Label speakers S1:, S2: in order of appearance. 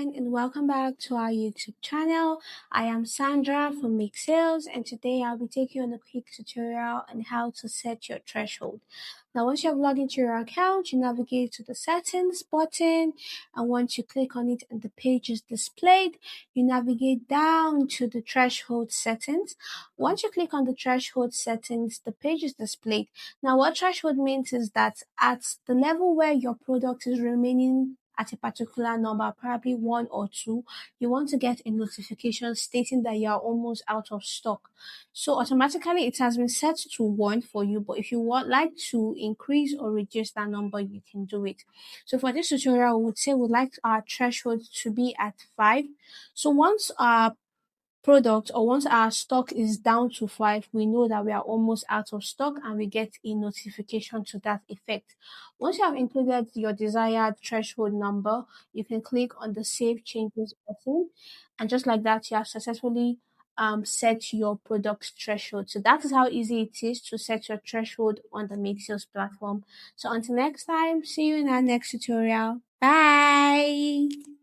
S1: everyone, and welcome back to our YouTube channel. I am Sandra from Makesales, and today I'll be taking you on a quick tutorial on how to set your threshold. Now, once you have logged into your account, you navigate to the settings button, and once you click on it and the page is displayed, you navigate down to the threshold settings. Once you click on the threshold settings, the page is displayed. Now, what threshold means is that at the level where your product is remaining at a particular number, probably one or two, you want to get a notification stating that you are almost out of stock. So automatically it has been set to one for you, but if you would like to increase or reduce that number, you can do it. So for this tutorial, we would say we'd like our threshold to be at 5. So once our product or once our stock is down to 5, we know that we are almost out of stock and we get a notification to that effect. Once you have included your desired threshold number, you can click on the save changes button, and just like that you have successfully set your product threshold. So that is how easy it is to set your threshold on the Makesales platform. So until next time, see you in our next tutorial. Bye.